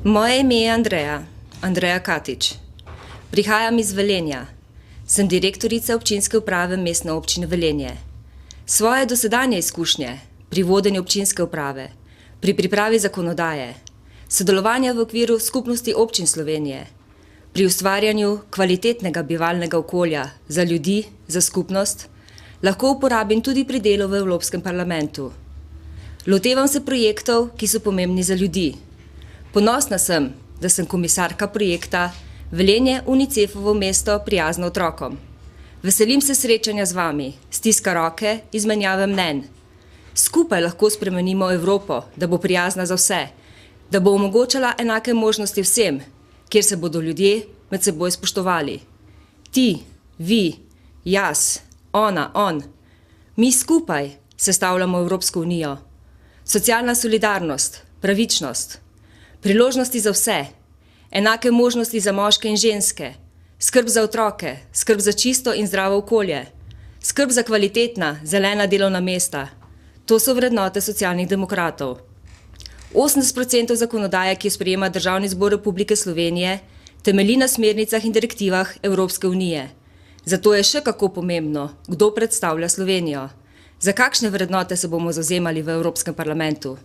Moje ime je Andreja Katič. Prihajam iz Velenja. Sem direktorica občinske uprave Mestne občine Velenje. Svoje dosedanje izkušnje pri vodenju občinske uprave, pri pripravi zakonodaje, sodelovanja v okviru skupnosti občin Slovenije, pri ustvarjanju kvalitetnega bivalnega okolja za ljudi, za skupnost, lahko uporabim tudi pri delu v Evropskem parlamentu. Lotevam se projektov, ki so pomembni za ljudi. Ponosna sem, da sem komisarka projekta Velenje UNICEF-ovo mesto prijazno otrokom. Veselim se srečanja z vami, stiska roke, izmenjave mnenj. Skupaj lahko spremenimo Evropo, da bo prijazna za vse, da bo omogočala enake možnosti vsem, kjer se bodo ljudje med seboj spoštovali. Ti, vi, jaz, ona, on. Mi skupaj sestavljamo Evropsko unijo. Socialna solidarnost, pravičnost, priložnosti za vse, enake možnosti za moške in ženske, skrb za otroke, skrb za čisto in zdravo okolje, skrb za kvalitetna, zelena delovna mesta. To so vrednote socialnih demokratov. 80% zakonodaje, ki jo sprejema Državni zbor Republike Slovenije, temelji na smernicah in direktivah Evropske unije. Zato je še kako pomembno, kdo predstavlja Slovenijo. Za kakšne vrednote se bomo zavzemali v Evropskem parlamentu.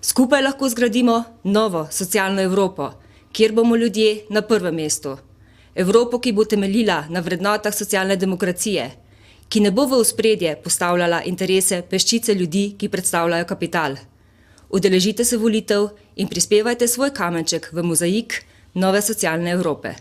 Skupaj lahko zgradimo novo socialno Evropo, kjer bomo ljudje na prvem mestu. Evropo, ki bo temeljila na vrednotah socialne demokracije, ki ne bo v ospredje postavljala interese peščice ljudi, ki predstavljajo kapital. Udeležite se volitev in prispevajte svoj kamenček v mozaik nove socialne Evrope.